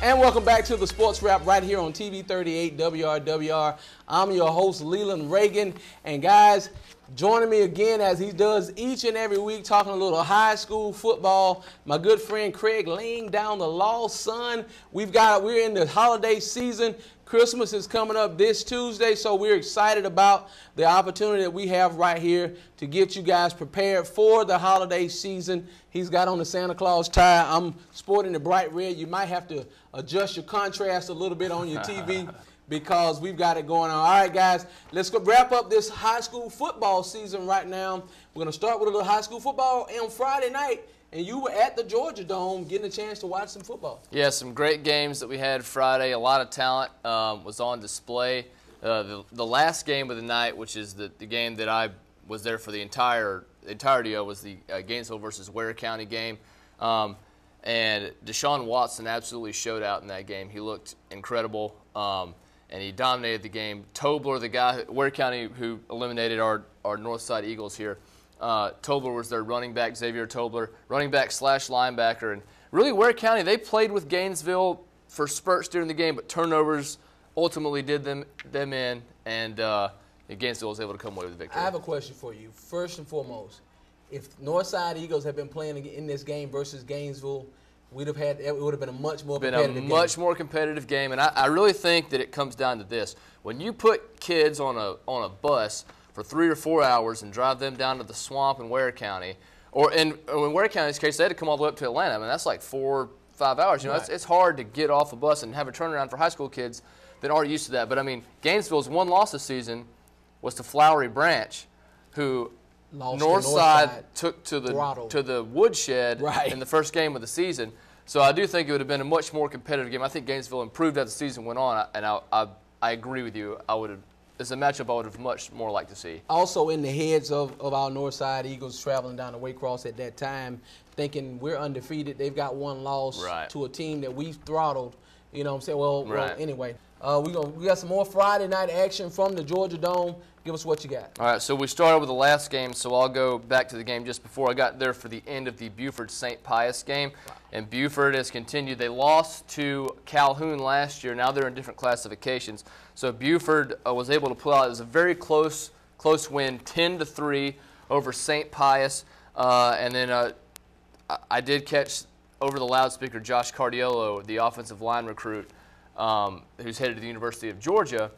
And welcome back to the Sports Wrap right here on TV 38 WRWR. I'm your host, Leland Ragin. And guys, joining me again as he does each and every week, talking a little high school football, my good friend Craig, laying down the law, son. We're in the holiday season. Christmas is coming up this Tuesday, so we're excited about the opportunity that we have right here to get you guys prepared for the holiday season. He's got on the Santa Claus tie. I'm sporting the bright red. You might have to adjust your contrast a little bit on your TV because we've got it going on. All right, guys, let's go wrap up this high school football season right now. We're going to start with a little high school football on Friday night. And you were at the Georgia Dome getting a chance to watch some football. Yeah, some great games that we had Friday. A lot of talent was on display. The last game of the night, which is the game that I was there for the entirety of, was the Gainesville versus Ware County game. And Deshaun Watson absolutely showed out in that game. He looked incredible, and he dominated the game. Tobler, the guy, Ware County, who eliminated our Northside Eagles here, Tobler was their running back, Xavier Tobler, running back / linebacker. And really, Ware County, they played with Gainesville for spurts during the game, but turnovers ultimately did them in, and Gainesville was able to come away with the victory. I have a question for you. First and foremost, if Northside Eagles had been playing in this game versus Gainesville, it would have been a much more competitive game. Much more competitive game, and I really think that it comes down to this. When you put kids on a bus for 3 or 4 hours and drive them down to the swamp in Ware County, or in Ware County's case, they had to come all the way up to Atlanta. I mean, that's like 4 or 5 hours. You know, right. It's hard to get off a bus and have a turnaround for high school kids that aren't used to that. But, I mean, Gainesville's one loss this season was to Flowery Branch, who Northside took to the woodshed in the first game of the season. So I do think it would have been a much more competitive game. I think Gainesville improved as the season went on, and I agree with you. It's a matchup I would have much more liked to see. Also in the heads of our Northside Eagles traveling down to Waycross at that time, thinking we're undefeated. They've got one loss to a team that we've throttled. You know what I'm saying? Well anyway, we got some more Friday night action from the Georgia Dome. Give us what you got. All right, so we started with the last game, so I'll go back to the game just before. I got there for the end of the Buford-St. Pius game, and Buford has continued. They lost to Calhoun last year. Now they're in different classifications. So Buford was able to pull out. It was a very close win, 10-3 over St. Pius. And then I did catch over the loudspeaker Josh Cardiello, the offensive line recruit, who's headed to the University of Georgia.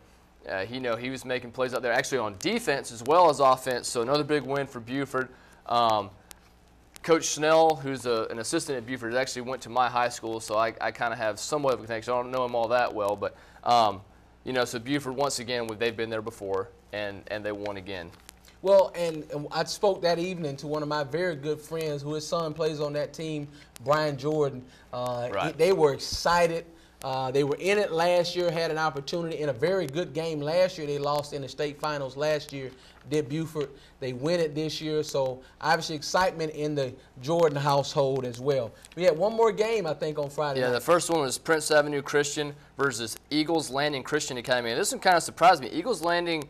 He was making plays out there actually on defense as well as offense, so another big win for Buford. Coach Snell, who's an assistant at Buford, actually went to my high school, so I kind of have somewhat of a connection. I don't know him all that well, but so Buford, once again, they've been there before, and they won again. Well, and I spoke that evening to one of my very good friends who his son plays on that team, Brian Jordan. They were excited. They were in it last year, had an opportunity in a very good game last year. They lost in the state finals last year, did Buford. They win it this year, so obviously excitement in the Jordan household as well. We had one more game, I think, on Friday night. The first one was Prince Avenue Christian versus Eagles Landing Christian Academy. And this one kind of surprised me. Eagles Landing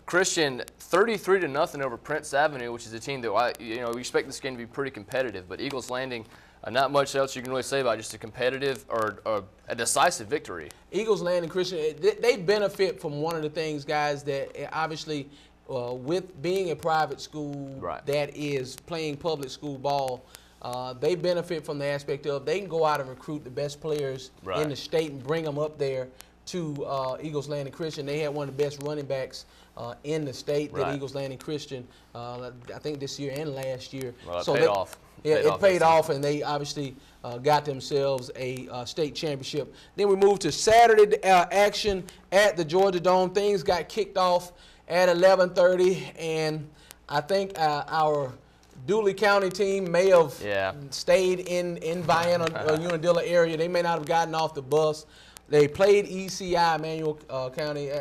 Christian 33-0 over Prince Avenue, which is a team that we expect this game to be pretty competitive. But Eagles Landing, not much else you can really say about it, just a competitive or a decisive victory. Eagles Landing Christian, they benefit from one of the things, guys, that obviously with being a private school that is playing public school ball, they benefit from the aspect of they can go out and recruit the best players in the state and bring them up there to Eagles Landing Christian. They had one of the best running backs in the state, that Eagles Landing Christian, I think this year and last year. Well, it paid off. Yeah, it paid off, and they obviously got themselves a state championship. Then we moved to Saturday action at the Georgia Dome. Things got kicked off at 11:30, and I think our Dooley County team may have stayed in Vienna or Unadilla area. They may not have gotten off the bus. They played ECI, Emmanuel County.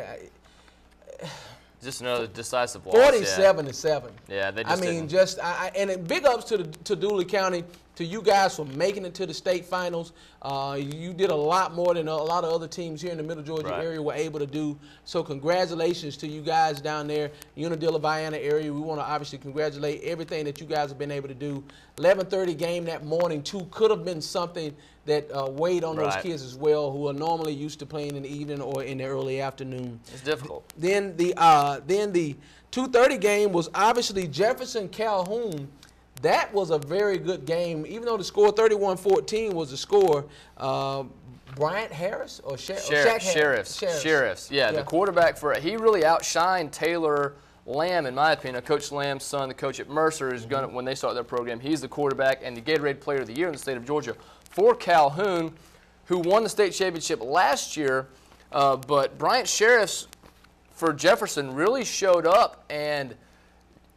Just another decisive loss. 47-7. Yeah, they just and big ups to Dooley County to you guys for making it to the state finals. You did a lot more than a lot of other teams here in the Middle Georgia area were able to do. So congratulations to you guys down there, Unadilla, Vienna area. We want to obviously congratulate everything that you guys have been able to do. 11:30 game that morning, too, could have been something that weighed on those kids as well, who are normally used to playing in the evening or in the early afternoon. It's difficult. Then the 2:30 game was obviously Jefferson Calhoun. That was a very good game, even though the score 31-14 was the score. Bryant Harris or Sheriffs. Yeah, the quarterback he really outshined Taylor Lamb, in my opinion. Coach Lamb's son, the coach at Mercer, is going to, when they start their program, he's the quarterback and the Gatorade Player of the Year in the state of Georgia for Calhoun, who won the state championship last year. But Bryant Sheriffs for Jefferson really showed up, and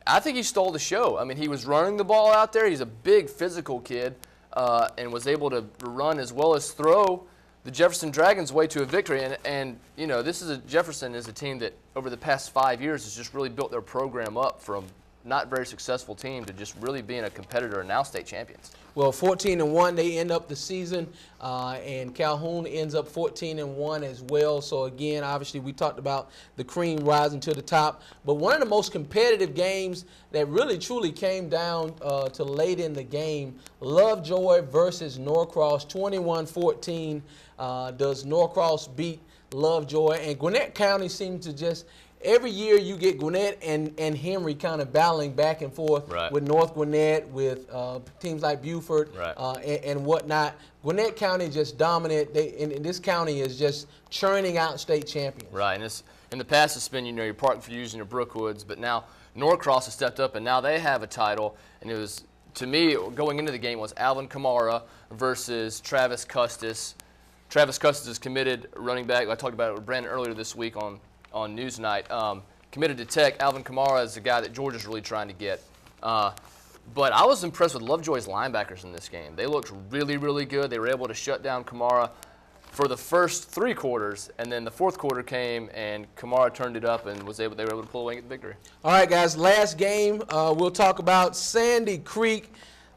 I think he stole the show. I mean, he was running the ball out there. He's a big physical kid and was able to run as well as throw the Jefferson Dragons' way to a victory. And you know, Jefferson is a team that over the past 5 years has just really built their program up from not very successful team to just really being a competitor and now state champions. Well, 14-1, they end up the season, and Calhoun ends up 14-1 as well. So again, obviously, we talked about the cream rising to the top. But one of the most competitive games that really truly came down to late in the game, Lovejoy versus Norcross, 21-14. Does Norcross beat Lovejoy? And Gwinnett County seemed to just every year you get Gwinnett and Henry kind of battling back and forth with North Gwinnett, with teams like Buford and whatnot. Gwinnett County just dominant. And this county is just churning out state champions. Right, and in the past it's been, you know, your Park Fusion or Brookwoods, but now Norcross has stepped up and now they have a title. And it was, to me, going into the game was Alvin Kamara versus Travis Custis. Travis Custis is committed running back. I talked about it with Brandon earlier this week on Newsnight. Committed to Tech. Alvin Kamara is the guy that Georgia's really trying to get. But I was impressed with Lovejoy's linebackers in this game. They looked really, really good. They were able to shut down Kamara for the first 3 quarters, and then the 4th quarter came, and Kamara turned it up and they were able to pull away and get the victory. All right, guys, last game we'll talk about. Sandy Creek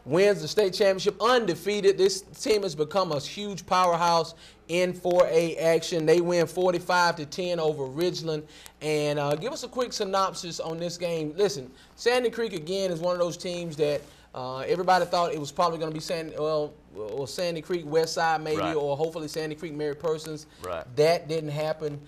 wins the state championship undefeated. This team has become a huge powerhouse in 4A action. They win 45-10 over Ridgeland. And give us a quick synopsis on this game. Listen, Sandy Creek, again, is one of those teams that everybody thought it was probably going to be Sandy Creek West Side maybe, or hopefully Sandy Creek Mary Persons. That didn't happen.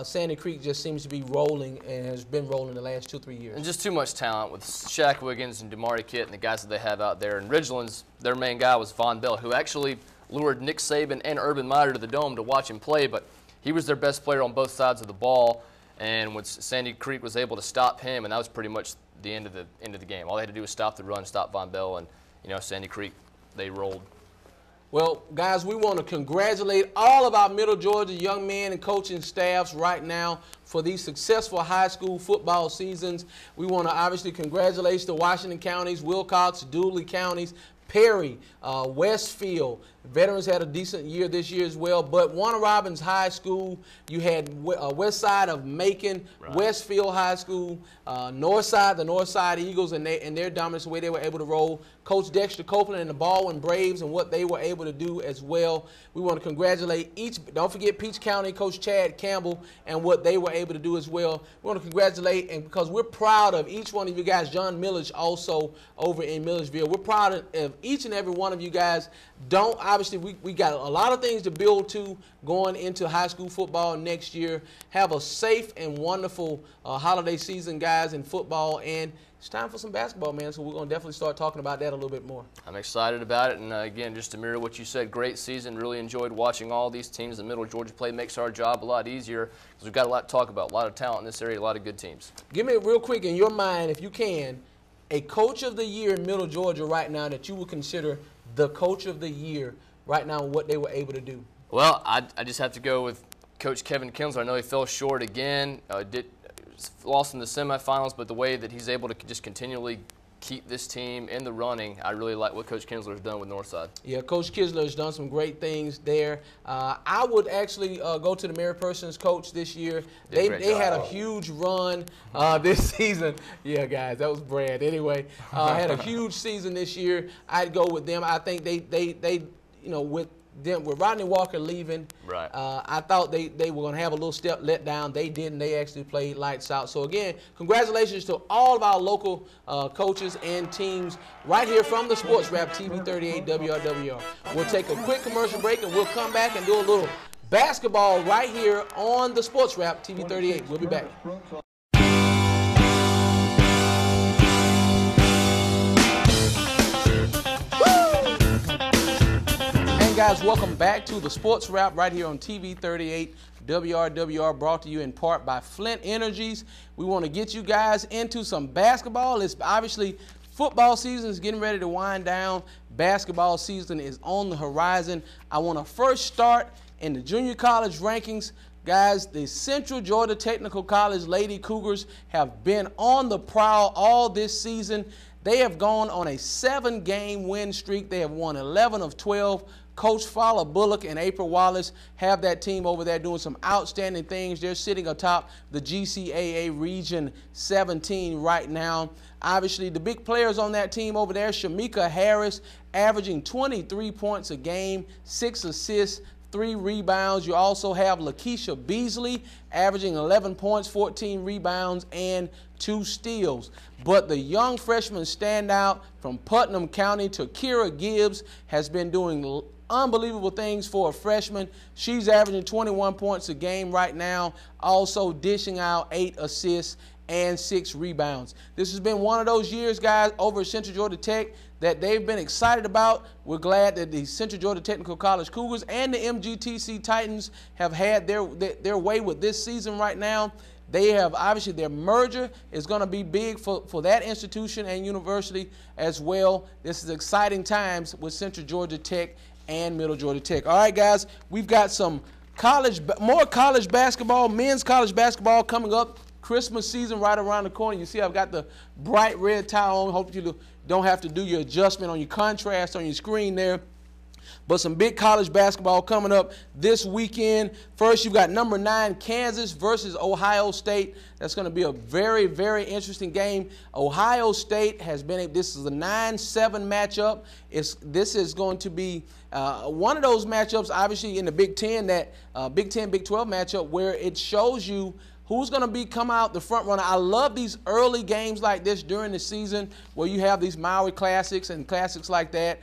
Sandy Creek just seems to be rolling and has been rolling the last 2-3 years. And just too much talent with Shaq Wiggins and DeMari Kitt and the guys that they have out there. And Ridgeland's, their main guy was Von Bell, who actually lured Nick Saban and Urban Meyer to the Dome to watch him play, but he was their best player on both sides of the ball. And when Sandy Creek was able to stop him, and that was pretty much the end of the game. All they had to do was stop the run, stop Von Bell, and you know, Sandy Creek, they rolled. Well, guys, we want to congratulate all of our Middle Georgia young men and coaching staffs right now for these successful high school football seasons. We want to obviously congratulate the Washington counties, Wilcox, Dooley counties, Perry, Westfield. Veterans had a decent year this year as well. But Warner Robins High School, you had west side of Macon, Westfield High School, north side, the North Side Eagles, and their dominance, the way they were able to roll. Coach Dexter Copeland and the Baldwin Braves and what they were able to do as well. We want to congratulate each. Don't forget Peach County, Coach Chad Campbell, and what they were able to do as well. We want to congratulate, and because we're proud of each one of you guys. John Millage also over in Milledgeville. We're proud of each and every one of you guys. Obviously, we got a lot of things to build to going into high school football next year. Have a safe and wonderful holiday season, guys, in football. And it's time for some basketball, man, so we're going to definitely start talking about that a little bit more. I'm excited about it, and again, just to mirror what you said, great season. Really enjoyed watching all these teams in Middle Georgia play. Makes our job a lot easier because we've got a lot to talk about, a lot of talent in this area, a lot of good teams. Give me real quick, in your mind, if you can, a coach of the year in Middle Georgia right now that you would consider the coach of the year right now and what they were able to do. Well, I just have to go with Coach Kevin Kinsler. I know he fell short again, lost in the semifinals, but the way that he's able to just continually keep this team in the running. I really like what Coach Kinsler's done with Northside. Yeah, Coach Kinsler has done some great things there. I would actually go to the Mary Persons coach this year. They had a huge run this season. Yeah, guys, that was Brad. Anyway, had a huge season this year. I'd go with them. I think they with Rodney Walker leaving, right. I thought they were going to have a little step let down. They didn't. They actually played lights out. So, again, congratulations to all of our local coaches and teams right here from the Sports Wrap TV 38 WRWR. We'll take a quick commercial break, and we'll come back and do a little basketball right here on the Sports Wrap TV 38. We'll be back. Guys, welcome back to the Sports Wrap right here on TV 38 WRWR, brought to you in part by Flint Energies. We want to get you guys into some basketball. It's obviously football season is getting ready to wind down. Basketball season is on the horizon. I want to first start in the junior college rankings. Guys, the Central Georgia Technical College Lady Cougars have been on the prowl all this season. They have gone on a 7-game win streak. They have won 11 of 12. Coach Fowler Bullock and April Wallace have that team over there doing some outstanding things. They're sitting atop the GCAA Region 17 right now. Obviously, the big players on that team over there, Shamika Harris, averaging 23 points a game, 6 assists, 3 rebounds. You also have Lakeisha Beasley, averaging 11 points, 14 rebounds, and 2 steals. But the young freshman standout from Putnam County, Takira Gibbs, has been doing unbelievable things for a freshman. She's averaging 21 points a game right now, also dishing out 8 assists and 6 rebounds. This has been one of those years, guys, over at Central Georgia Tech that they've been excited about. We're glad that the Central Georgia Technical College Cougars and the MGTC Titans have had their way with this season right now. They have, obviously, their merger is going to be big for that institution and university as well. This is exciting times with Central Georgia Tech and Middle Georgia Tech. All right, guys, we've got some more college basketball, men's college basketball coming up. Christmas season right around the corner. You see I've got the bright red tie on. Hope you don't have to do your adjustment on your contrast on your screen there. But some big college basketball coming up this weekend. First, you've got number 9 Kansas versus Ohio State. That's going to be a very, very interesting game. Ohio State has been this is a 9-7 matchup. This is going to be one of those matchups, obviously in the Big Ten, that Big Ten, Big 12 matchup where it shows you who's going to come out the front runner. I love these early games like this during the season where you have these Maui Classics and classics like that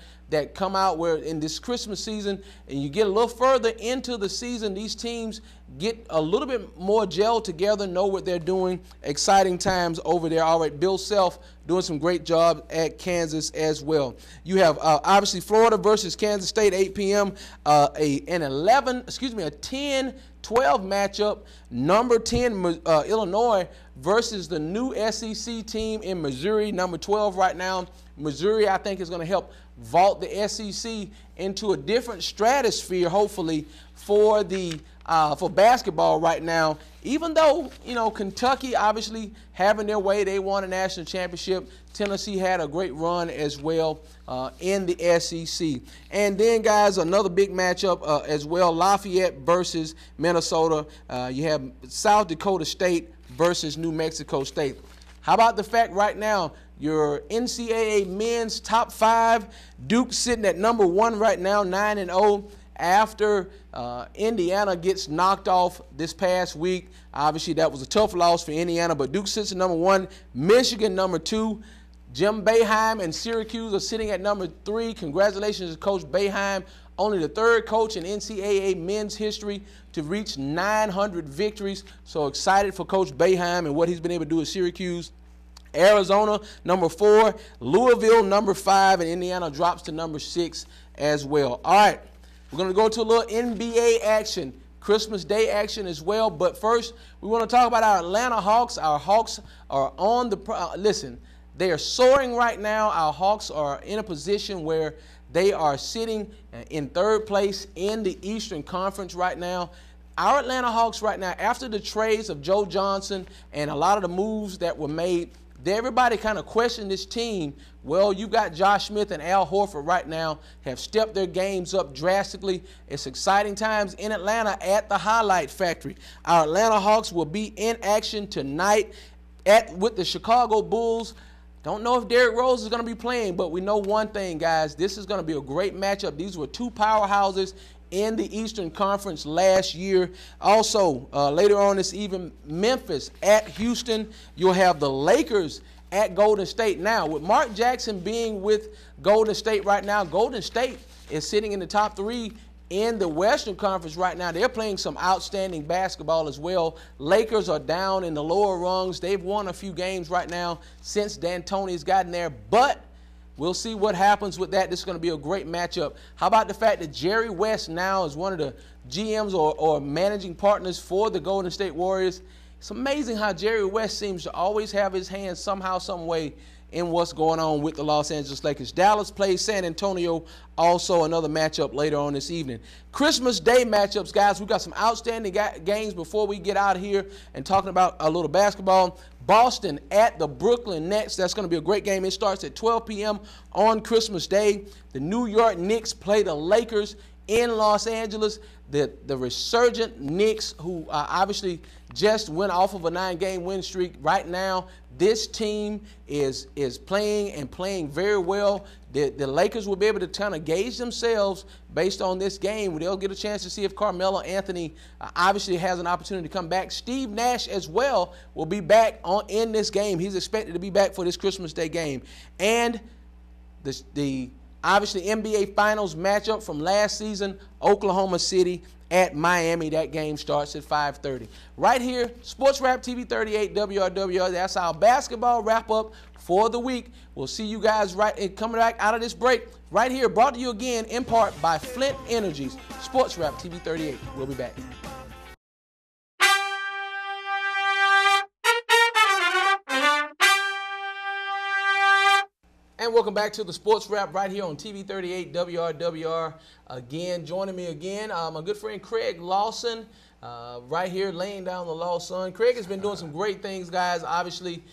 come out where in this Christmas season and you get a little further into the season, these teams get a little bit more gelled together, know what they're doing. Exciting times over there. All right, Bill Self doing some great job at Kansas as well. You have obviously Florida versus Kansas State, 8 p.m. A 10-12 matchup. Number 10 Illinois versus the new SEC team in Missouri, number 12 right now. Missouri, I think, is going to help vault the SEC into a different stratosphere, hopefully, for basketball right now. Even though, Kentucky obviously having their way, they won a national championship. Tennessee had a great run as well in the SEC. And then, guys, another big matchup as well, Lafayette versus Minnesota. You have South Dakota State versus New Mexico State. How about the fact right now, your NCAA men's top 5, Duke sitting at number 1 right now, 9-0. After Indiana gets knocked off this past week. Obviously, that was a tough loss for Indiana, but Duke sits at number 1, Michigan number 2. Jim Boeheim and Syracuse are sitting at number 3. Congratulations to Coach Boeheim, only the 3rd coach in NCAA men's history to reach 900 victories. So excited for Coach Boeheim and what he's been able to do at Syracuse. Arizona, number 4. Louisville, number 5. And Indiana drops to number 6 as well. All right. We're going to go to a little NBA action, Christmas Day action as well. But first, we want to talk about our Atlanta Hawks. Our Hawks are on the listen, they are soaring right now. Our Hawks are in a position where they are sitting in 3rd place in the Eastern Conference right now. Our Atlanta Hawks right now, after the trades of Joe Johnson and a lot of the moves that were made, everybody kind of questioned this team. Well, you got Josh Smith and Al Horford right now have stepped their games up drastically. It's exciting times in Atlanta at the Highlight Factory. Our Atlanta Hawks will be in action tonight with the Chicago Bulls. Don't know if Derrick Rose is going to be playing, but we know one thing, guys. This is going to be a great matchup. These were two powerhouses in the Eastern Conference last year. Also, later on this evening, Memphis at Houston. You'll have the Lakers at Golden State. Now, with Mark Jackson being with Golden State right now, Golden State is sitting in the top 3 in the Western Conference right now. They're playing some outstanding basketball as well. Lakers are down in the lower rungs. They've won a few games right now since D'Antoni's gotten there, but we'll see what happens with that. This is going to be a great matchup. How about the fact that Jerry West now is one of the GMs or managing partners for the Golden State Warriors? It's amazing how Jerry West seems to always have his hands somehow, some way in what's going on with the Los Angeles Lakers. Dallas plays San Antonio, also another matchup later on this evening. Christmas Day matchups, guys. We've got some outstanding games before we get out of here and talking about a little basketball. Boston at the Brooklyn Nets. That's going to be a great game. It starts at 12 p.m. on Christmas Day. The New York Knicks play the Lakers in Los Angeles. The resurgent Knicks, who obviously just went off of a 9-game win streak. Right now, this team is playing and playing very well. The Lakers will be able to kind of gauge themselves based on this game. They'll get a chance to see if Carmelo Anthony obviously has an opportunity to come back. Steve Nash as well will be back in this game. He's expected to be back for this Christmas Day game. And the obviously NBA Finals matchup from last season, Oklahoma City at Miami. That game starts at 5:30. Right here, Sports Wrap TV 38 WRWR. That's our basketball wrap-up for the week. We'll see you guys coming back out of this break right here, brought to you again in part by Flint Energies. Sports Wrap TV 38. We'll be back. And welcome back to the Sports Wrap right here on TV 38 WRWR. Again, joining me again, my good friend Craig Lawson, right here laying down the law, son. Craig has been doing some great things, guys, obviously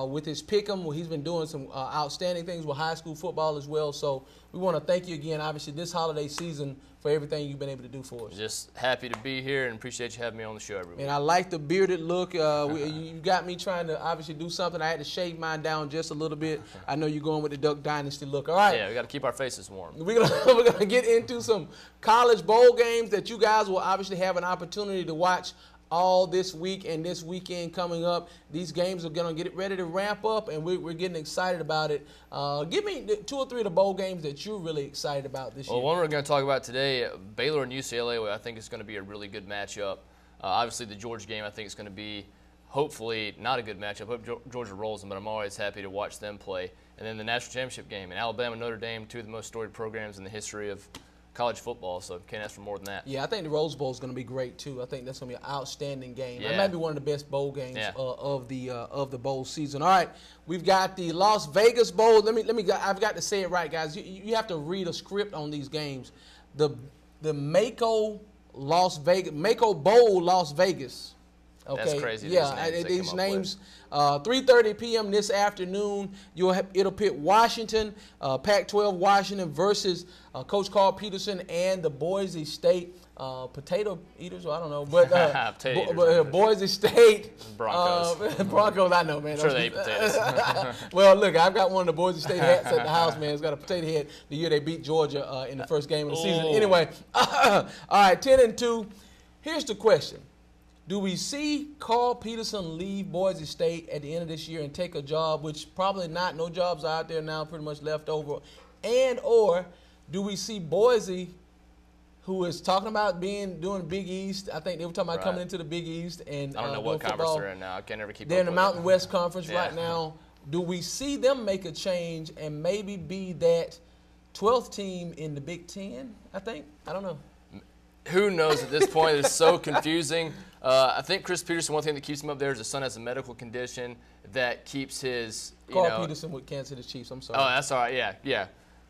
with his pick'em. He's been doing some outstanding things with high school football as well. So we want to thank you again, obviously, this holiday season for everything you've been able to do for us. Just happy to be here and appreciate you having me on the show every week. And I like the bearded look. You got me trying to obviously do something. I had to shave mine down just a little bit. I know you're going with the Duck Dynasty look. All right. Yeah, we got to keep our faces warm. We're going to get into some college bowl games that you guys will obviously have an opportunity to watch all this week and this weekend coming up. These games are going to get ready to ramp up, and we're getting excited about it. Give me 2 or 3 of the bowl games that you're really excited about this year. Well, one we're going to talk about today, Baylor and UCLA, I think it's going to be a really good matchup. Obviously, the Georgia game, I think it's going to be hopefully not a good matchup. I hope Georgia rolls them, but I'm always happy to watch them play. And then the national championship game, and Alabama and Notre Dame, 2 of the most storied programs in the history of college football, so can't ask for more than that. Yeah, I think the Rose Bowl is going to be great too. I think that's going to be an outstanding game. Yeah. It might be one of the best bowl games of the bowl season. All right, we've got the Las Vegas Bowl. I've got to say it right, guys. You have to read a script on these games. The Mako Bowl Las Vegas. Okay. That's crazy. Yeah, these names. 3:30 p.m. this afternoon. It'll pit Washington, Pac-12 Washington versus Coach Carl Peterson and the Boise State potato eaters. Well, I don't know, but Boise State Broncos. Broncos. I know, man. I'm sure they eat potatoes. Well, look, I've got one of the Boise State hats at the house, man. It's got a potato head. The year they beat Georgia in the first game of the season. Anyway, all right, 10-2. Here's the question. Do we see Carl Peterson leave Boise State at the end of this year and take a job, which probably not, no jobs are out there now, pretty much left over, or do we see Boise, who is talking about doing Big East? I think they were talking about coming into the Big East. And I don't know what conference they're in now. I can't ever keep up with it. They're in the Mountain West Conference right now. Do we see them make a change and maybe be that 12th team in the Big Ten, I think? I don't know. Who knows at this point? It's so confusing. I think Chris Peterson, one thing that keeps him up there is his son has a medical condition that keeps his, Carl Peterson with Kansas City Chiefs, I'm sorry. Oh, that's all right, yeah.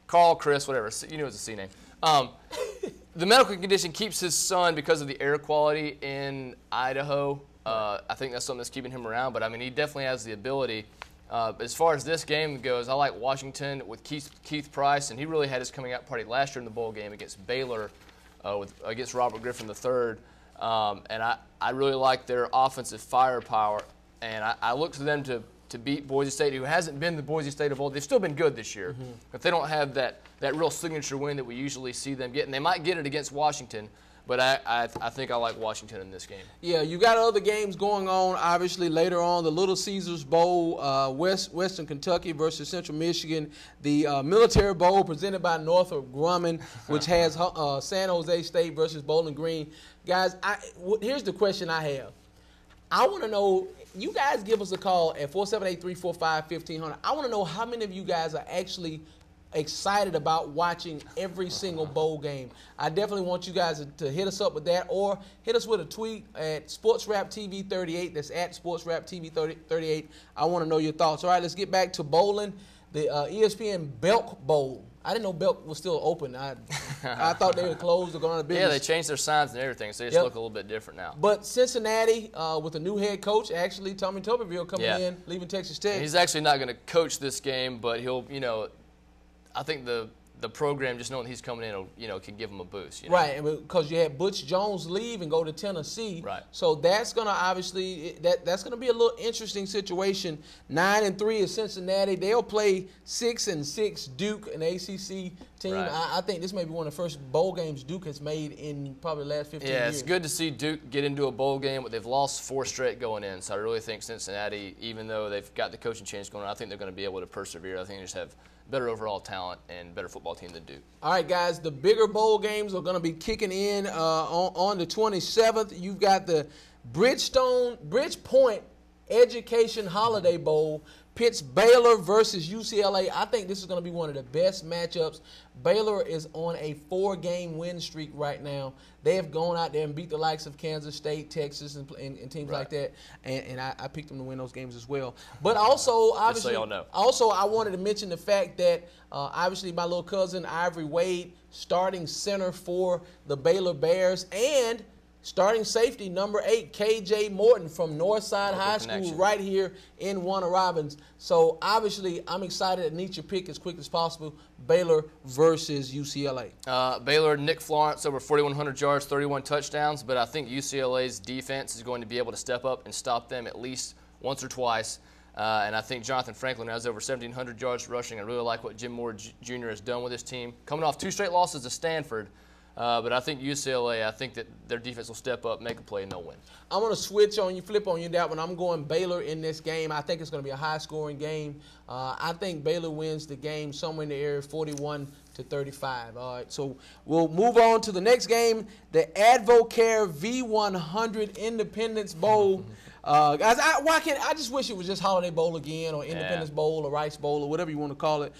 Carl, Chris, whatever. You know it's a C name. The medical condition keeps his son because of the air quality in Idaho. I think that's something that's keeping him around. But, I mean, he definitely has the ability. As far as this game goes, I like Washington with Keith Price, and he really had his coming out party last year in the bowl game against Baylor, against Robert Griffin III. And I really like their offensive firepower, and I look to them to beat Boise State, who hasn't been the Boise State of old. They've still been good this year, but they don't have that real signature win that we usually see them get. And they might get it against Washington, but I think I like Washington in this game. Yeah, you got other games going on, obviously, later on. The Little Caesars Bowl, Western Kentucky versus Central Michigan. The Military Bowl presented by Northrop Grumman, which has San Jose State versus Bowling Green. Guys, here's the question I have. I want to know, you guys give us a call at 478-345-1500. I want to know how many of you guys are actually excited about watching every single bowl game. I definitely want you guys to hit us up with that, or hit us with a tweet at SportsRapTV38. That's at SportsRapTV38. I want to know your thoughts. All right, let's get back to bowling. The ESPN Belk Bowl. I didn't know Belk was still open. I thought they were closed or going out of business. Yeah, they changed their signs and everything, so they just look a little bit different now. But Cincinnati, with a new head coach, actually, Tommy Tuberville coming in, leaving Texas Tech. And he's actually not going to coach this game, but he'll, I think the program, just knowing he's coming in, can give him a boost. Right, because you had Butch Jones leave and go to Tennessee. Right. So that's going to obviously that's going to be a little interesting situation. 9-3 is Cincinnati. They'll play 6-6 Duke, an ACC team. Right. I think this may be one of the first bowl games Duke has made in probably the last 15 years. Yeah, it's good to see Duke get into a bowl game, but they've lost 4 straight going in. So I really think Cincinnati, even though they've got the coaching change going on, I think they're going to be able to persevere. I think they just have better overall talent and better football team than Duke. All right, guys, the bigger bowl games are going to be kicking in on the 27th. You've got the Bridgepoint Education Holiday Bowl. Pits Baylor versus UCLA. I think this is going to be one of the best matchups. Baylor is on a 4-game win streak right now. They have gone out there and beat the likes of Kansas State, Texas, and teams like that. And I picked them to win those games as well. But also, obviously, so y'all know. Also, I wanted to mention the fact that obviously my little cousin Ivory Wade, starting center for the Baylor Bears, and starting safety, number 8, K.J. Morton from Northside High School right here in Warner Robins. So, obviously, I'm excited to need your pick as quick as possible. Baylor versus UCLA. Baylor, Nick Florence, over 4,100 yards, 31 touchdowns. But I think UCLA's defense is going to be able to step up and stop them at least once or twice. And I think Jonathan Franklin has over 1,700 yards rushing. I really like what Jim Moore Jr. has done with his team. Coming off 2 straight losses to Stanford. But I think UCLA, I think that their defense will step up, make a play, and they'll win. I'm going to flip on you that one. I'm going Baylor in this game. I think it's going to be a high-scoring game. I think Baylor wins the game somewhere in the area 41-35. All right, so we'll move on to the next game, the Advocare V100 Independence Bowl. Guys, I just wish it was just Holiday Bowl again, or Independence Bowl, or Rice Bowl, or whatever you want to call it.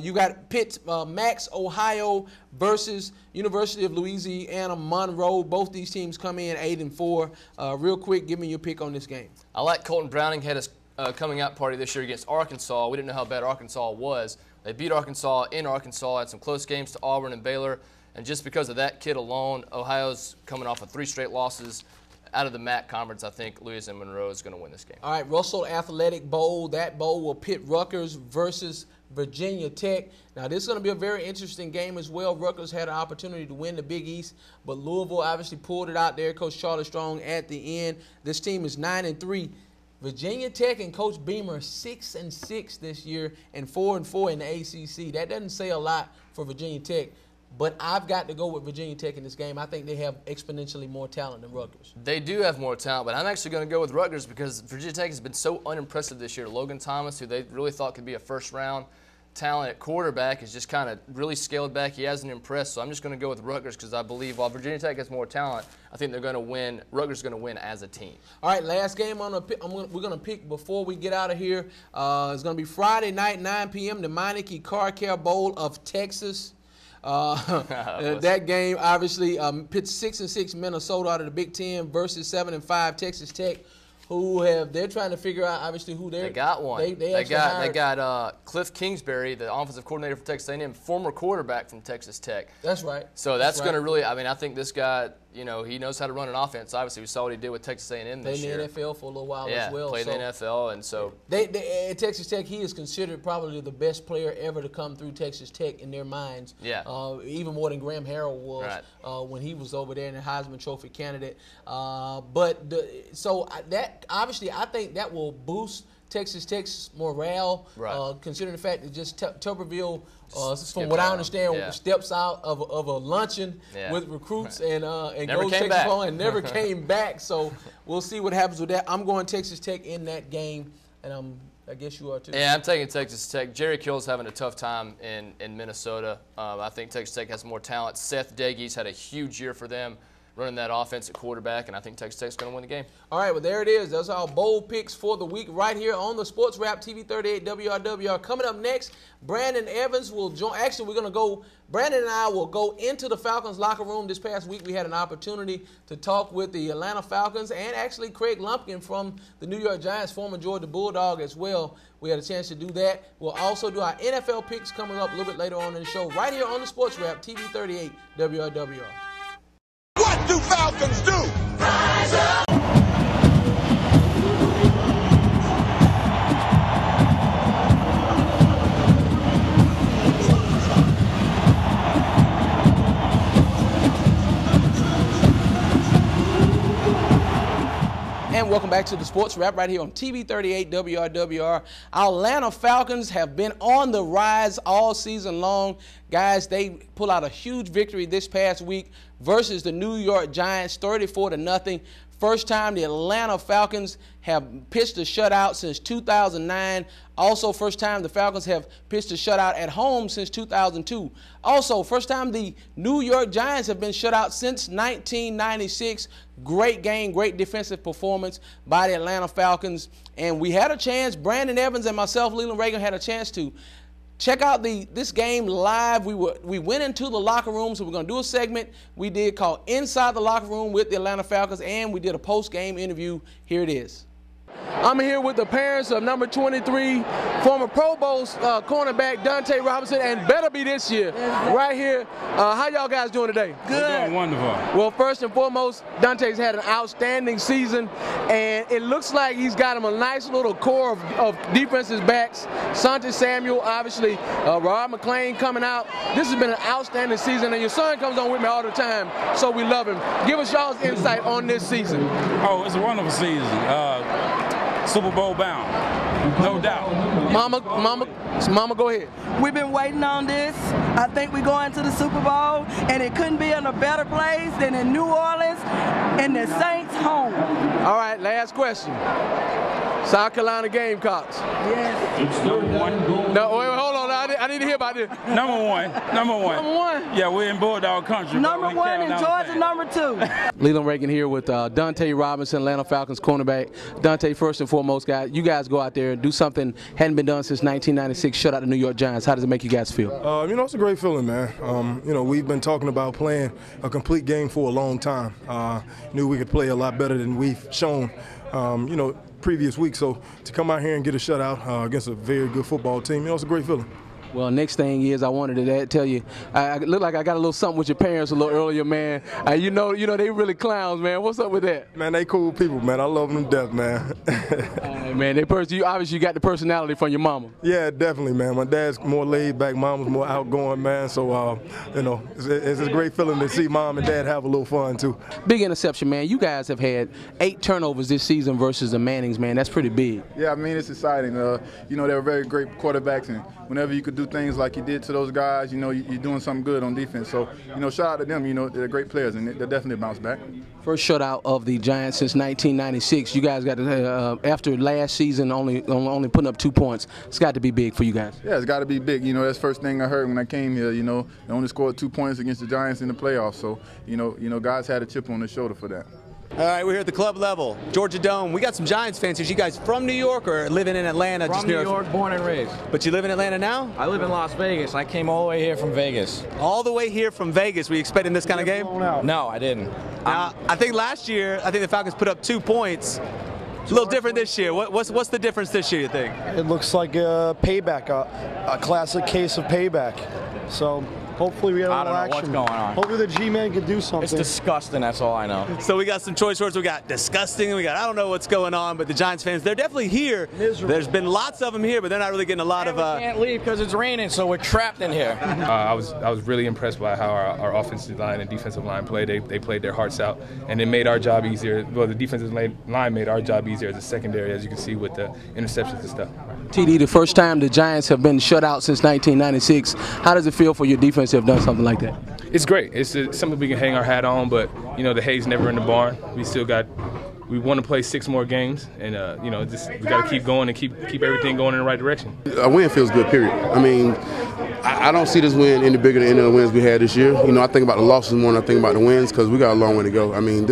You got Pitt, Max, Ohio versus University of Louisiana Monroe. Both these teams come in 8-4. Real quick, give me your pick on this game. I like Colton Browning had his coming out party this year against Arkansas. We didn't know how bad Arkansas was. They beat Arkansas in Arkansas, had some close games to Auburn and Baylor, and just because of that kid alone, Ohio's coming off of 3 straight losses. Out of the MAC conference, I think Louisiana Monroe is going to win this game. All right, Russell Athletic Bowl. That bowl will pit Rutgers versus Virginia Tech. Now, this is going to be a very interesting game as well. Rutgers had an opportunity to win the Big East, but Louisville obviously pulled it out there. Coach Charlie Strong at the end. This team is 9-3. Virginia Tech and Coach Beamer 6-6 this year and 4-4 in the ACC. That doesn't say a lot for Virginia Tech. But I've got to go with Virginia Tech in this game. I think they have exponentially more talent than Rutgers. They do have more talent, but I'm actually going to go with Rutgers because Virginia Tech has been so unimpressive this year. Logan Thomas, who they really thought could be a first-round talent at quarterback, has just kind of really scaled back. He hasn't impressed, so I'm just going to go with Rutgers because I believe while Virginia Tech has more talent, I think they're going to win. Rutgers is going to win as a team. All right, last game we're going to pick before we get out of here. It's going to be Friday night, 9 p.m., the Meineke Car Care Bowl of Texas. That game, obviously, pits 6-6 Minnesota out of the Big Ten versus 7-5 Texas Tech, they're trying to figure out obviously who they got one. They got Cliff Kingsbury, the offensive coordinator for Texas A&M, former quarterback from Texas Tech. That's right. So that's going to really, I mean, I think this guy you know, he knows how to run an offense. Obviously, we saw what he did with Texas A&M this year. Played in the NFL for a little while yeah, as well. Played in the NFL, and so at Texas Tech, he is considered probably the best player ever to come through Texas Tech in their minds. Yeah. Even more than Graham Harrell was when he was over there and a Heisman Trophy candidate. That obviously, I think that will boost Texas Tech's morale, considering the fact that just Tuberville, from what I understand, steps out of a luncheon with recruits and goes to Texas home and never came back. So we'll see what happens with that. I'm going Texas Tech in that game, and I guess you are too. Yeah, I'm taking Texas Tech. Jerry Kill's having a tough time in Minnesota. I think Texas Tech has more talent. Seth Dagies had a huge year for them, running that offense at quarterback, and I think Texas Tech's going to win the game. All right, well, there it is. Those are our bold picks for the week right here on the Sports Wrap TV 38 WRWR. Coming up next, Brandon Evans will join. Actually, we're going to go, Brandon and I will go into the Falcons locker room. This past week, we had an opportunity to talk with the Atlanta Falcons and actually Craig Lumpkin from the New York Giants, former Georgia Bulldog as well. We had a chance to do that. We'll also do our NFL picks coming up a little bit later on in the show right here on the Sports Wrap TV 38 WRWR. What do Falcons do? Rise up! And welcome back to the Sports Wrap right here on TV 38 WRWR. Our Atlanta Falcons have been on the rise all season long. Guys, they pull out a huge victory this past week versus the New York Giants, 34-0. First time the Atlanta Falcons have pitched a shutout since 2009. Also, first time the Falcons have pitched a shutout at home since 2002. Also, first time the New York Giants have been shut out since 1996. Great game, great defensive performance by the Atlanta Falcons. And we had a chance, Brandon Evans and myself, Leland Ragin, had a chance to check out this game live. We went into the locker room, so we're going to do a segment we did called Inside the Locker Room with the Atlanta Falcons, and we did a post-game interview. Here it is. I'm here with the parents of number 23, former Pro Bowl cornerback Dante Robinson, and better be this year, right here. How y'all guys doing today? Good. We're doing wonderful. Well, first and foremost, Dante's had an outstanding season, and it looks like he's got him a nice little core of defensive backs. Sante Samuel, obviously, Rod McClain coming out. This has been an outstanding season, and your son comes on with me all the time, so we love him. Give us y'all's insight on this season. Oh, it's a wonderful season. Super Bowl bound, no doubt. Mama, go ahead. We've been waiting on this. I think we're going to the Super Bowl, and it couldn't be in a better place than in New Orleans, in the Saints' home. All right, last question. South Carolina Gamecocks. Yes. It's number one. No, wait, hold on. I need to hear about this. Number one. Number one? Yeah, we're in Bulldog country. Number one and Georgia number two. Leland Ragin here with Dante Robinson, Atlanta Falcons cornerback. Dante, first and foremost, guys, you guys go out there and do something hadn't been done since 1996, shut out the New York Giants. How does it make you guys feel? It's a great feeling, man. We've been talking about playing a complete game for a long time. Knew we could play a lot better than we've shown, previous week. So to come out here and get a shutout against a very good football team, it's a great feeling. Well, next thing is I wanted to tell you, I look like I got a little something with your parents a little earlier, man. You know they really clowns, man. What's up with that? Man, they cool people, man. I love them to death, man. Man, you obviously got the personality from your mama. Yeah, definitely, man. My dad's more laid back, mom was more outgoing, man. So, it's a great feeling to see mom and dad have a little fun too. Big interception, man. You guys have had 8 turnovers this season versus the Mannings, man. That's pretty big. Yeah, I mean, it's exciting. They were very great quarterbacks, and whenever you could do things like you did to those guys, you're doing something good on defense. So, shout out to them. They're great players, and they'll definitely bounce back. First shutout of the Giants since 1996. You guys got to, after last season, only putting up 2 points. It's got to be big for you guys. Yeah, it's got to be big. That's the first thing I heard when I came here. They only scored 2 points against the Giants in the playoffs. So, guys had a chip on their shoulder for that. All right, we're here at the club level, Georgia Dome. We got some Giants fans here. You guys from New York or living in Atlanta? From New York, born and raised. But you live in Atlanta now? I live in Las Vegas. I came all the way here from Vegas. All the way here from Vegas. Were you expecting this kind of game? No, I didn't. I think last year, the Falcons put up 2 points. A little different this year. What's the difference this year, you think? It looks like a payback, a classic case of payback. So Hopefully we get a little I don't know action. what's going on. Hopefully the G-Man can do something. It's disgusting, that's all I know. So we got some choice words. We got disgusting. We got I don't know what's going on, but the Giants fans, they're definitely here. Miserable. There's been lots of them here, but they're not really getting a lot of. We can't leave because it's raining, so we're trapped in here. I was really impressed by how our offensive line and defensive line played. They played their hearts out, and it made our job easier. Well, the defensive line made our job easier as a secondary, as you can see with the interceptions and stuff. TD, the first time the Giants have been shut out since 1996. How does it feel for your defense to have done something like that? It's great. It's something we can hang our hat on, but you know the hay's never in the barn. We want to play 6 more games, and you know, we got to keep going and keep everything going in the right direction. A win feels good, period. I mean, I don't see this win any bigger than any of the wins we had this year. You know, I think about the losses more than I think about the wins because we got a long way to go. I mean,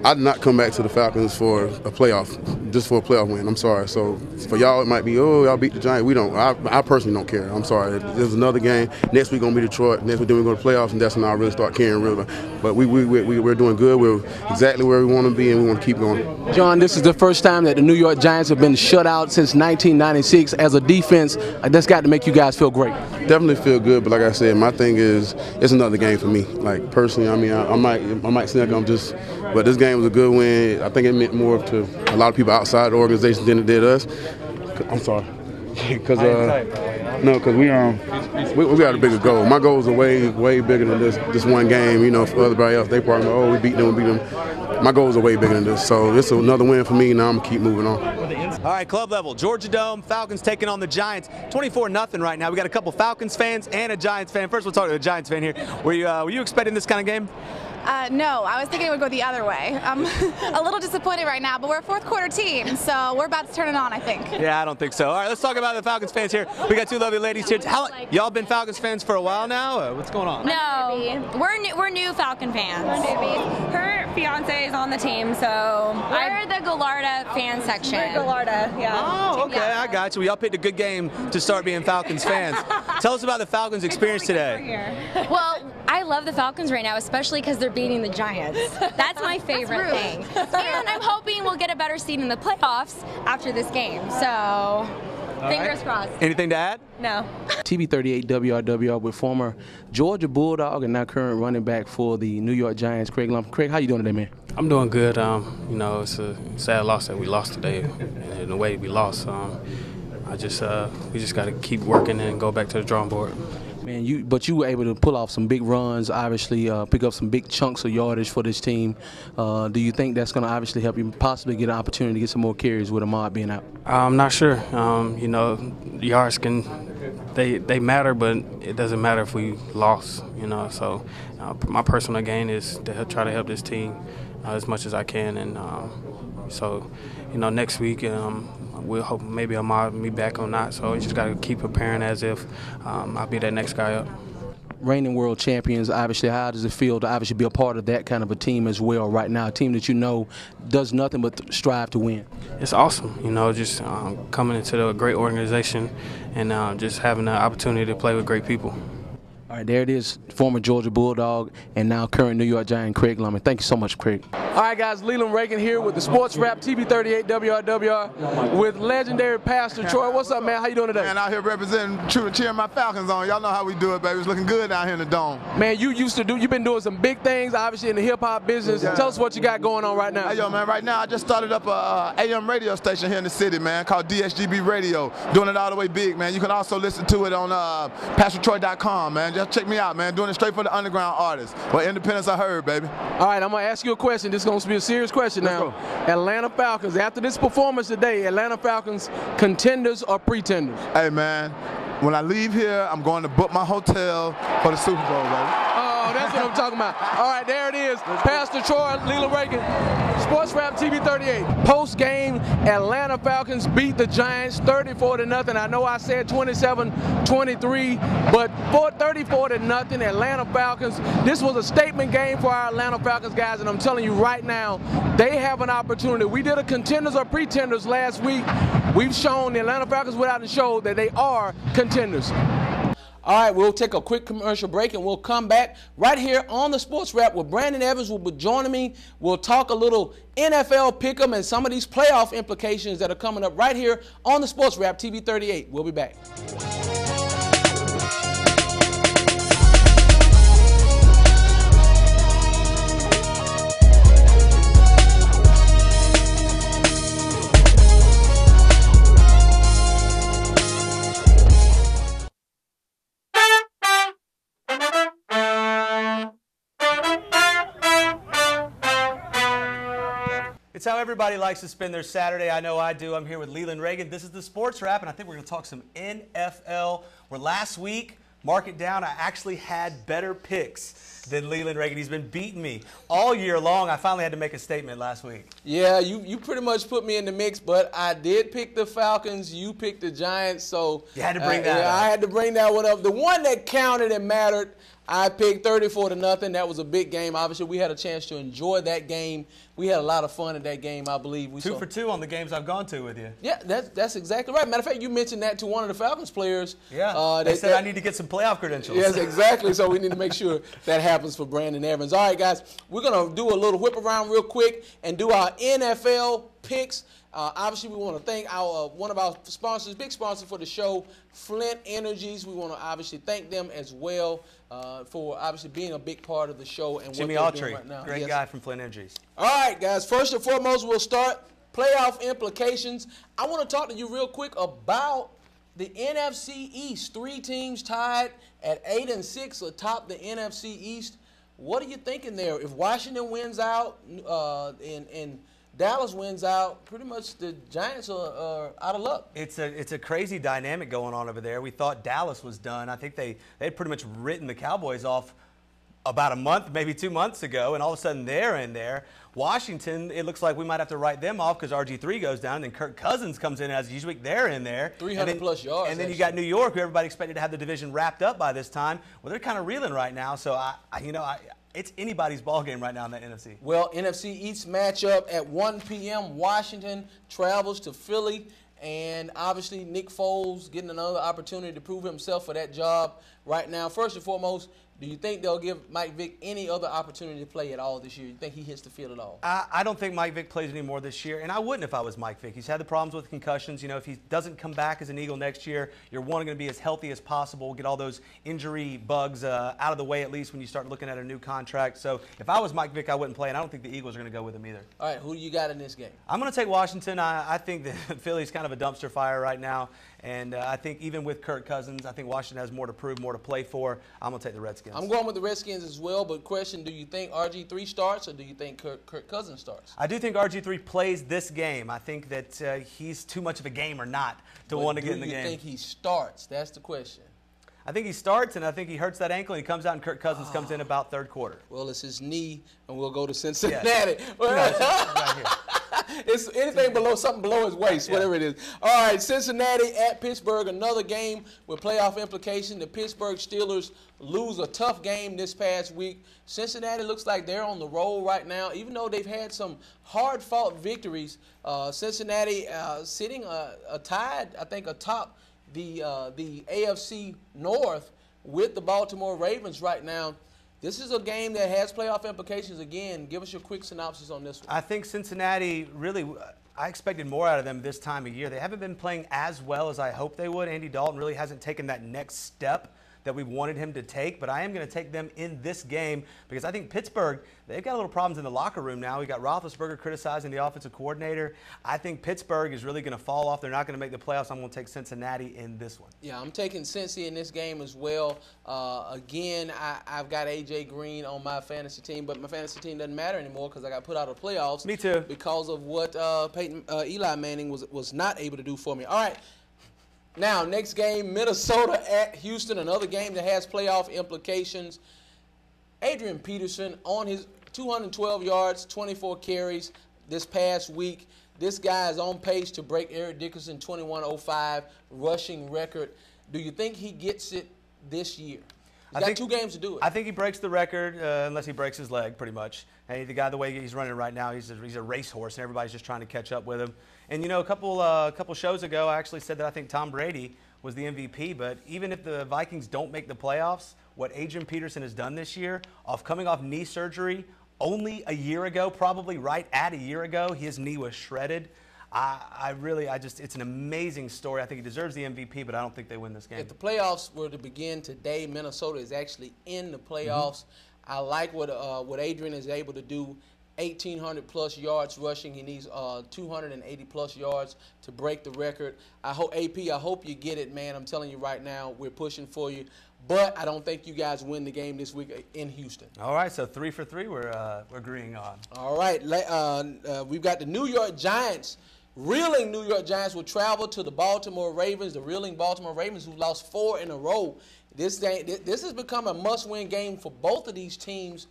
I did not come back to the Falcons for a playoff, just for a playoff win. I'm sorry. So for y'all, it might be, oh, y'all beat the Giants. We don't. I personally don't care. I'm sorry. There's another game. Next week going to be Detroit. Next week then we're going to playoffs, and that's when I really start caring really. But we're doing good. We're exactly where we want to be, and we want to keep going. John, this is the first time that the New York Giants have been shut out since 1996. As a defense, that's got to make you guys feel great. Definitely feel good, but like I said, my thing is it's another game for me. Like personally, I mean, I might seem like I'm just, but this game was a good win. I think it meant more to a lot of people outside the organization than it did us. I'm sorry, because we got a bigger goal. My goals are way bigger than this one game. You know, for everybody else, they probably know, oh, we beat them. My goals are way bigger than this. So it's another win for me. Now I'm gonna keep moving on. All right, club level, Georgia Dome, Falcons taking on the Giants. 24-0 right now. We got a couple Falcons fans and a Giants fan. First, we'll talk to the Giants fan here. Were you expecting this kind of game? No, I was thinking it would go the other way. I'm a little disappointed right now, but we're a fourth quarter team, so we're about to turn it on, I think. Yeah, I don't think so. All right, let's talk about the Falcons fans here. We got 2 lovely ladies here. Y'all been Falcons fans for a while now? What's going on? No, we're new Falcon fans. We're newbies. Her fiance is on the team, so we're the Gallardo fan section. We're Gallardo, yeah. Oh, okay, I got you. Y'all picked a good game to start being Falcons fans. Tell us about the Falcons experience today. Well, I love the Falcons right now, especially because they're beating the Giants. That's my favorite thing. And I'm hoping we'll get a better seed in the playoffs after this game. So, fingers crossed. Anything to add? No. TV38 WRWR with former Georgia Bulldog and now current running back for the New York Giants, Craig Lump. Craig, how you doing today, man? I'm doing good. You know, it's a sad loss that we lost today, and the way we lost. We just got to keep working and go back to the drawing board. Man, but you were able to pull off some big runs, obviously pick up some big chunks of yardage for this team. Do you think that's going to obviously help you possibly get an opportunity to get some more carries with Ahmad being out? I'm not sure. You know, yards they matter, but it doesn't matter if we lost. You know, so my personal gain is to try to help this team as much as I can, and so you know, next week. We'll hope maybe Ahmad will be back or not, so we just got to keep preparing as if I'll be that next guy up. Reigning world champions, obviously, how does it feel to obviously be a part of that kind of a team as well right now, a team that you know does nothing but strive to win? It's awesome, you know, just coming into a great organization and just having the opportunity to play with great people. All right, there it is, former Georgia Bulldog and now current New York Giant, Craig Lump. Thank you so much, Craig. All right, guys, Leland Ragin here with the Sports Wrap TV38 WRWR with legendary Pastor Troy. What's up, man? How you doing today? Man, out here representing, cheering my Falcons on. Y'all know how we do it, baby. It's looking good down here in the Dome. Man, you've been doing some big things, obviously, in the hip-hop business. Yeah. Tell us what you got going on right now. Hey, yo, man, right now I just started up a AM radio station here in the city, man, called DSGB Radio. Doing it all the way big, man. You can also listen to it on PastorTroy.com, man. Just check me out, man. Doing it straight for the underground artists. Well, independence I heard, baby. All right, I'm going to ask you a question. This is going to be a serious question now. Atlanta Falcons, after this performance today, Atlanta Falcons contenders or pretenders? Hey, man, when I leave here, I'm going to book my hotel for the Super Bowl, baby. Oh, that's what I'm talking about. All right, there it is. Pastor Troy, Leland Ragin, Sports Wrap TV38. Post-game, Atlanta Falcons beat the Giants 34-0. I know I said 27-23, but 34-0, Atlanta Falcons. This was a statement game for our Atlanta Falcons guys, and I'm telling you right now, they have an opportunity. We did a contenders or pretenders last week. We've shown the Atlanta Falcons went out and showed that they are contenders. All right, we'll take a quick commercial break and we'll come back right here on the Sports Wrap with Brandon Evans will be joining me. We'll talk a little NFL pick'em and some of these playoff implications that are coming up right here on the Sports Wrap TV38. We'll be back. It's how everybody likes to spend their Saturday. I know I do. I'm here with Leland Ragin. This is the Sports Wrap, and I think we're going to talk some NFL. Where last week, mark it down, I actually had better picks than Leland Ragin. He's been beating me all year long. I finally had to make a statement last week. Yeah, you pretty much put me in the mix, but I did pick the Falcons. You picked the Giants, so you had to bring that up. I had to bring that one up. The one that counted and mattered, I picked 34-0. That was a big game. Obviously, we had a chance to enjoy that game. We had a lot of fun at that game, I believe. We 2 for 2 on the games I've gone to with you. Yeah, that's exactly right. Matter of fact, you mentioned that to one of the Falcons players. Yeah, they said I need to get some playoff credentials. Yes, exactly. So we need to make sure that happens for Brandon Evans. All right, guys, we're going to do a little whip around real quick and do our NFL picks. Obviously, we want to thank our one of our sponsors, big sponsor for the show, Flint Energies. We want to obviously thank them as well for obviously being a big part of the show and Jimmy what they're Autry, doing right now. great guy from Flint Energies. All right, guys. First and foremost, we'll start playoff implications. I want to talk to you real quick about the NFC East. 3 teams tied at 8-6 atop the NFC East. What are you thinking there? If Washington wins out and Dallas wins out, pretty much the Giants are out of luck. It's a crazy dynamic going on over there. We thought Dallas was done. I think they had pretty much written the Cowboys off about a month, maybe 2 months ago, and all of a sudden they're in there. Washington, it looks like we might have to write them off because RG3 goes down, and then Kirk Cousins comes in as usual. They're in there. 300-plus yards. And then you got New York, who everybody expected to have the division wrapped up by this time. Well, they're kind of reeling right now, so it's anybody's ball game right now in that NFC. Well, NFC East matchup at 1 p.m. Washington travels to Philly, and obviously Nick Foles getting another opportunity to prove himself for that job right now. First and foremost, do you think they'll give Mike Vick any other opportunity to play at all this year? You think he hits the field at all? I don't think Mike Vick plays anymore this year, and I wouldn't if I was Mike Vick. He's had the problems with concussions. You know, if he doesn't come back as an Eagle next year, you're going to be as healthy as possible, get all those injury bugs out of the way at least when you start looking at a new contract. So if I was Mike Vick, I wouldn't play, and I don't think the Eagles are going to go with him either. All right, who do you got in this game? I'm going to take Washington. I think that Philly's kind of a dumpster fire right now, and I think even with Kirk Cousins, I think Washington has more to prove, more to play for. I'm going to take the Redskins. I'm going with the Redskins as well, but question, do you think RG3 starts or do you think Kirk Cousins starts? I do think RG3 plays this game. I think that he's too much of a gamer not to want to get in the game. Do you think he starts? That's the question. I think he starts, and I think he hurts that ankle, and he comes out, and Kirk Cousins comes in about third quarter. Well, it's his knee, and we'll go to Cincinnati. Yes. Right here. It's anything below something below his waist, whatever it is. All right, Cincinnati at Pittsburgh, another game with playoff implication. The Pittsburgh Steelers lose a tough game this past week. Cincinnati looks like they're on the roll right now, even though they've had some hard-fought victories. Cincinnati sitting tied, I think, atop the AFC North with the Baltimore Ravens right now. This is a game that has playoff implications again. Give us your quick synopsis on this one. I think Cincinnati really, I expected more out of them this time of year. They haven't been playing as well as I hoped they would. Andy Dalton really hasn't taken that next step that we wanted him to take, but I am going to take them in this game because I think Pittsburgh, they've got a little problems in the locker room now. We got Roethlisberger criticizing the offensive coordinator. I think Pittsburgh is really going to fall off. They're not going to make the playoffs. I'm going to take Cincinnati in this one. Yeah, I'm taking Cincy in this game as well. Again, I've got A.J. Green on my fantasy team, but my fantasy team doesn't matter anymore because I got put out of the playoffs. Me too. Because of what Eli Manning was not able to do for me. All right. Now, next game, Minnesota at Houston, another game that has playoff implications. Adrian Peterson on his 212 yards, 24 carries this past week. This guy is on pace to break Eric Dickerson 2105 rushing record. Do you think he gets it this year? He's got 2 games to do it. I think he breaks the record unless he breaks his leg, pretty much. And the guy, the way he's running right now, he's a racehorse, and everybody's just trying to catch up with him. And, you know, a couple shows ago, I actually said that I think Tom Brady was the MVP. But even if the Vikings don't make the playoffs, what Adrian Peterson has done this year, coming off knee surgery only a year ago, probably right at a year ago, his knee was shredded. It's an amazing story. I think he deserves the MVP, but I don't think they win this game. If the playoffs were to begin today, Minnesota is actually in the playoffs. I like what Adrian is able to do. 1,800-plus yards rushing. He needs 280-plus yards to break the record. AP, I hope you get it, man. I'm telling you right now, we're pushing for you. but I don't think you guys win the game this week in Houston. All right, so 3 for 3 we're agreeing on. All right, we've got the New York Giants. Reeling New York Giants will travel to the Baltimore Ravens, the reeling Baltimore Ravens, who lost 4 in a row. This has become a must-win game for both of these teams.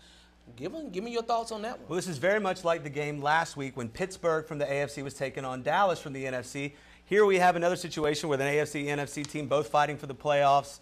Give me your thoughts on that one. Well, this is very much like the game last week when Pittsburgh from the AFC was taking on Dallas from the NFC. Here we have another situation with an AFC, NFC team both fighting for the playoffs.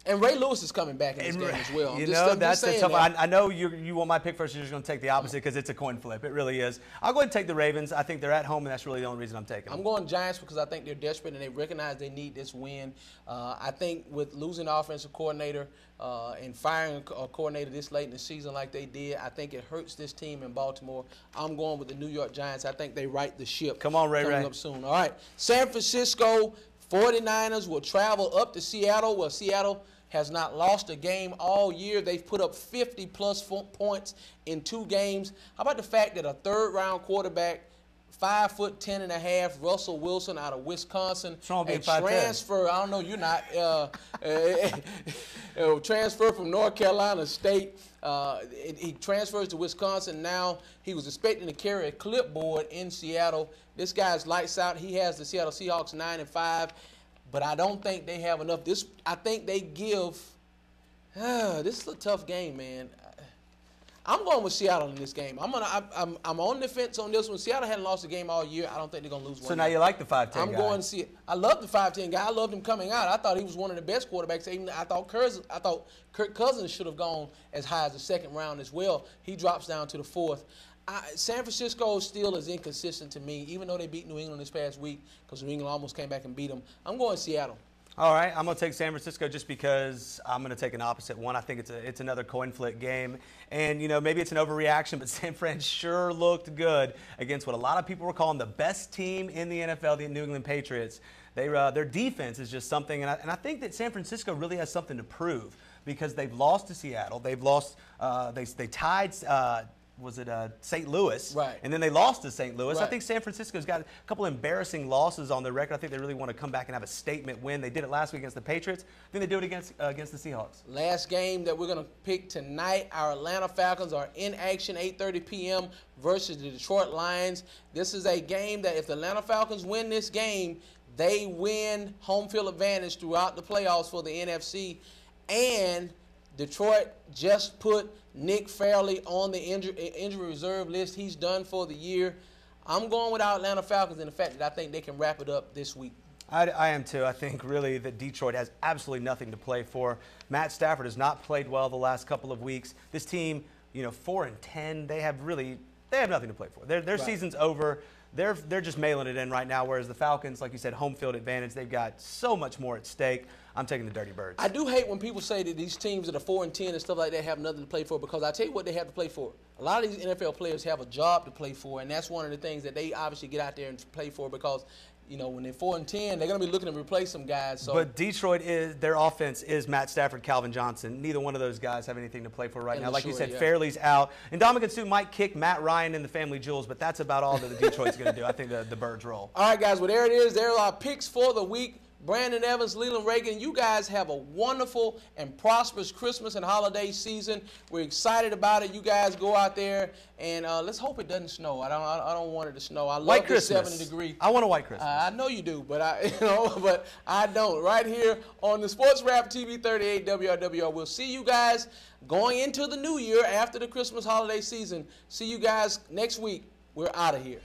And Ray Lewis is coming back in this game as well. That's a tough one. I know you want my pick first. You're just going to take the opposite because it's a coin flip. It really is. I'll go ahead and take the Ravens. I think they're at home, and that's really the only reason I'm taking them. I'm going Giants because I think they're desperate and they recognize they need this win. I think with losing the offensive coordinator and firing a coordinator this late in the season like they did, I think it hurts this team in Baltimore. I'm going with the New York Giants. I think they right the ship. Come on, Ray. Coming up soon. All right. San Francisco 49ers will travel up to Seattle. Well, Seattle has not lost a game all year. They've put up 50-plus points in 2 games. How about the fact that a third-round quarterback, 5'10.5", Russell Wilson out of Wisconsin, a transfer, I don't know, you're not, transfer from North Carolina State. He transfers to Wisconsin now. He was expecting to carry a clipboard in Seattle. This guy's lights out. He has the Seattle Seahawks 9-5. But I don't think they have enough. I think they give. This is a tough game, man. I'm going with Seattle in this game. I'm on the fence on this one. Seattle hadn't lost a game all year. I don't think they're going to lose one. So now you like the 5'10" guy. I'm going to see it. I love the 5'10" guy. I loved him coming out. I thought he was one of the best quarterbacks. Even I thought Kirk Cousins should have gone as high as the second round as well. He drops down to the 4th. San Francisco still is inconsistent to me, even though they beat New England this past week because New England almost came back and beat them. I'm going Seattle. All right, I'm going to take San Francisco just because I'm going to take an opposite one. I think it's another coin flip game. And, maybe it's an overreaction, but San Fran sure looked good against what a lot of people were calling the best team in the NFL, the New England Patriots. Their defense is just something, and I think that San Francisco really has something to prove because they've lost to Seattle. They've lost, they tied was it St. Louis? Right. And then they lost to St. Louis. Right. I think San Francisco's got a couple embarrassing losses on their record. I think they really want to come back and have a statement win. They did it last week against the Patriots. I think they do it against the Seahawks. Last game that we're going to pick tonight, our Atlanta Falcons are in action 8:30 p.m. versus the Detroit Lions. This is a game that if the Atlanta Falcons win this game, they win home field advantage throughout the playoffs for the NFC. And Detroit just put Nick Fairley on the injury reserve list. He's done for the year. I'm going with our Atlanta Falcons in the fact that I think they can wrap it up this week. I am too. I think really that Detroit has absolutely nothing to play for. Matt Stafford has not played well the last couple of weeks. This team, 4-10, they have nothing to play for. Their season's over. They're just mailing it in right now, whereas the Falcons, like you said, home field advantage, they've got so much more at stake. I'm taking the Dirty Birds. I do hate when people say that these teams that are 4-10 and stuff like that have nothing to play for because I tell you what they have to play for. A lot of these NFL players have a job to play for, and that's one of the things that they obviously get out there and play for because, when they're 4-10, they're going to be looking to replace some guys. So. But Detroit their offense is Matt Stafford, Calvin Johnson. Neither one of those guys have anything to play for right now. Like you said, Fairley's out. And Ndamukong Suh might kick Matt Ryan and the Family Jewels, but that's about all that the Detroit's going to do. I think the Birds roll. All right, guys. Well, there it is. There are our picks for the week. Brandon Evans, Leland Ragin, you guys have a wonderful and prosperous Christmas and holiday season. We're excited about it. You guys go out there and let's hope it doesn't snow. I don't want it to snow. I love the 70-degree. I want a white Christmas. I know you do, but I don't. Right here on the Sports Wrap TV 38 WRWR. We'll see you guys going into the new year after the Christmas holiday season. See you guys next week. We're out of here.